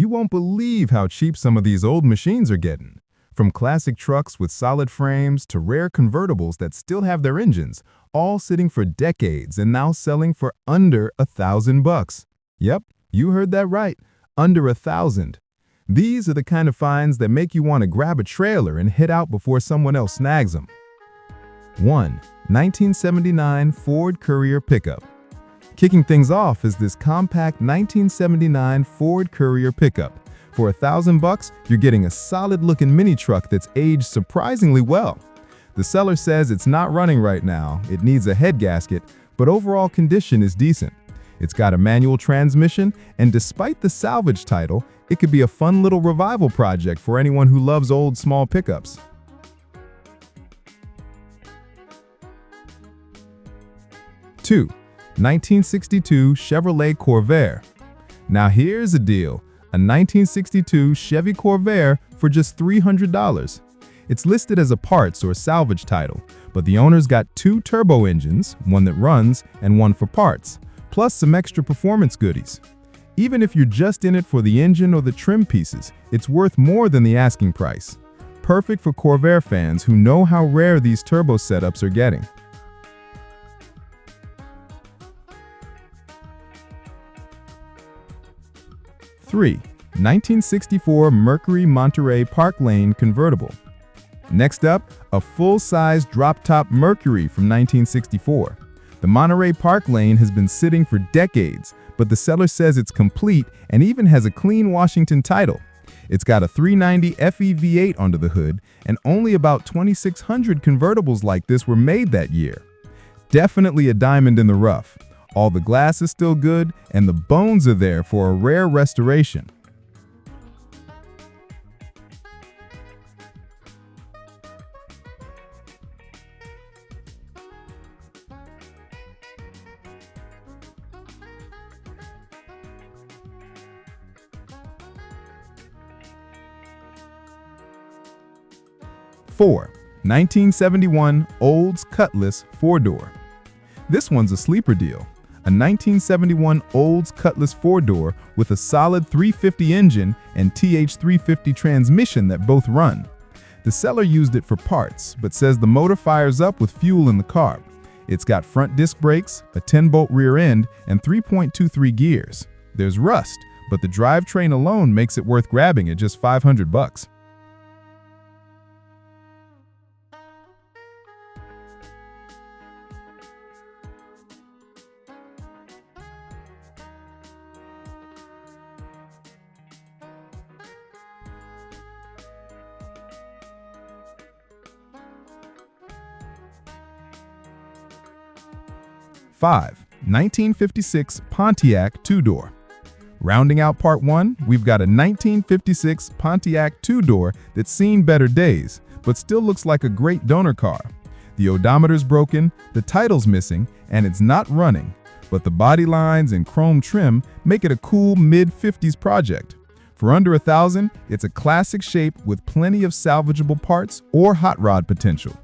You won't believe how cheap some of these old machines are getting. From classic trucks with solid frames to rare convertibles that still have their engines, all sitting for decades and now selling for under $1,000. Yep, you heard that right, under $1,000. These are the kind of finds that make you want to grab a trailer and head out before someone else snags them. 1. 1979 Ford Courier pickup. Kicking things off is this compact 1979 Ford Courier pickup. For $1,000, you're getting a solid-looking mini truck that's aged surprisingly well. The seller says it's not running right now, it needs a head gasket, but overall condition is decent. It's got a manual transmission, and despite the salvage title, it could be a fun little revival project for anyone who loves old small pickups. 2. 1962 Chevrolet Corvair. Now here's the deal. A 1962 Chevy Corvair for just $300. It's listed as a parts or salvage title, but the owner's got 2 turbo engines, one that runs and one for parts, plus some extra performance goodies. Even if you're just in it for the engine or the trim pieces, it's worth more than the asking price. Perfect for Corvair fans who know how rare these turbo setups are getting. 3. 1964 Mercury Monterey Park Lane convertible. Next up, a full-size drop-top Mercury from 1964. The Monterey Park Lane has been sitting for decades, but the seller says it's complete and even has a clean Washington title. It's got a 390 FE V8 under the hood, and only about 2,600 convertibles like this were made that year. Definitely a diamond in the rough. All the glass is still good, and the bones are there for a rare restoration. Four, 1971 Olds Cutlass 4-door. This one's a sleeper deal. A 1971 Olds Cutlass 4-door with a solid 350 engine and TH350 transmission that both run. The seller used it for parts, but says the motor fires up with fuel in the carb. It's got front disc brakes, a 10-bolt rear end, and 3.23 gears. There's rust, but the drivetrain alone makes it worth grabbing at just $500. 5. 1956 Pontiac 2-door. Rounding out part 1, we've got a 1956 Pontiac 2-door that's seen better days, but still looks like a great donor car. The odometer's broken, the title's missing, and it's not running, but the body lines and chrome trim make it a cool mid-50s project. For under $1,000, it's a classic shape with plenty of salvageable parts or hot rod potential.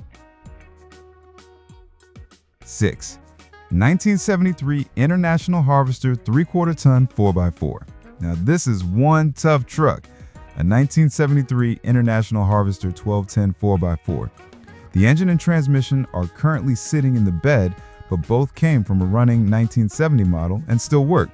6. 1973 International Harvester 3/4 ton 4x4. Now this is one tough truck, a 1973 International Harvester 1210 4x4. The engine and transmission are currently sitting in the bed, but both came from a running 1970 model and still work.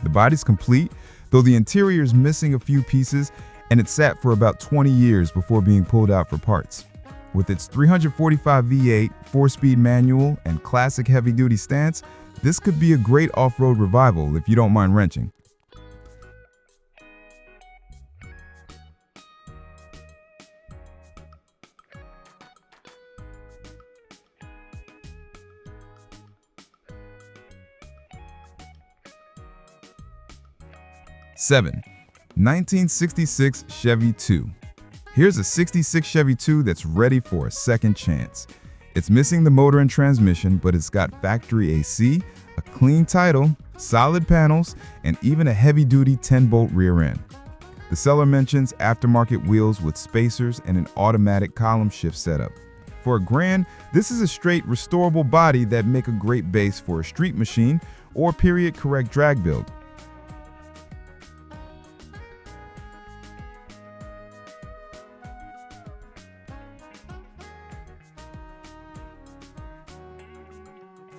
The body's complete, though the interior is missing a few pieces, and it sat for about 20 years before being pulled out for parts. With its 345 V8, 4-speed manual, and classic heavy-duty stance, this could be a great off-road revival if you don't mind wrenching. Seven, 1966 Chevy II. Here's a 66 Chevy II that's ready for a second chance. It's missing the motor and transmission, but it's got factory AC, a clean title, solid panels, and even a heavy-duty 10-bolt rear end. The seller mentions aftermarket wheels with spacers and an automatic column shift setup. For $1,000, this is a straight restorable body that make a great base for a street machine or period-correct drag build.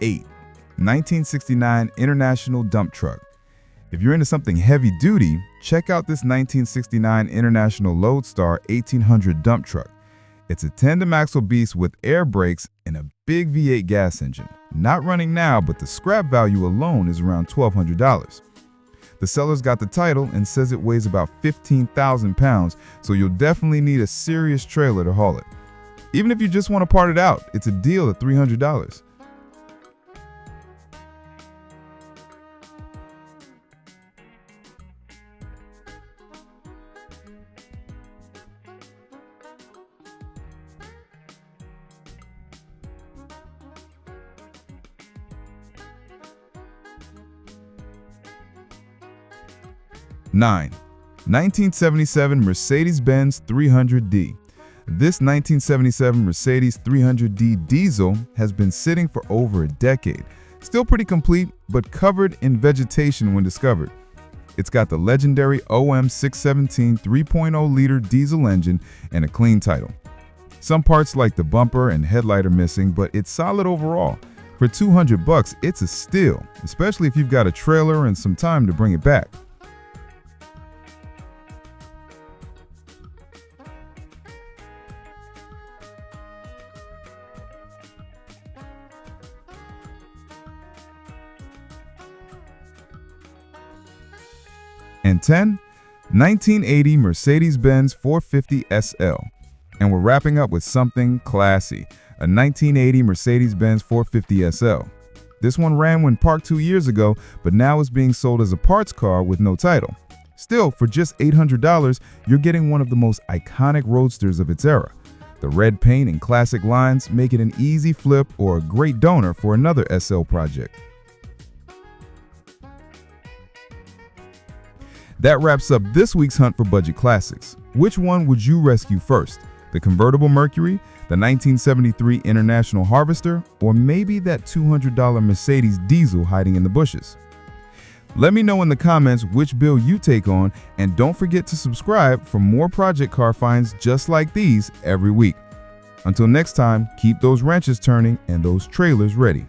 8. 1969 International Dump Truck. If you're into something heavy-duty, check out this 1969 International Lodestar 1800 dump truck. It's a tandem-axle beast with air brakes and a big V8 gas engine. Not running now, but the scrap value alone is around $1,200. The seller's got the title and says it weighs about 15,000 pounds, so you'll definitely need a serious trailer to haul it. Even if you just want to part it out, it's a deal at $300. Nine, 1977 Mercedes-Benz 300D. This 1977 Mercedes 300D diesel has been sitting for over a decade. Still pretty complete, but covered in vegetation when discovered. It's got the legendary OM 617 3.0-liter diesel engine and a clean title. Some parts like the bumper and headlight are missing, but it's solid overall. For $200, it's a steal, especially if you've got a trailer and some time to bring it back. And 10, 1980 Mercedes-Benz 450 SL. And we're wrapping up with something classy, a 1980 Mercedes-Benz 450 SL. This one ran when parked 2 years ago, but now is being sold as a parts car with no title. Still, for just $800, you're getting one of the most iconic roadsters of its era. The red paint and classic lines make it an easy flip or a great donor for another SL project. That wraps up this week's hunt for budget classics. Which one would you rescue first? The convertible Mercury, the 1973 International Harvester, or maybe that $200 Mercedes diesel hiding in the bushes? Let me know in the comments which build you take on, and don't forget to subscribe for more project car finds just like these every week. Until next time, keep those wrenches turning and those trailers ready.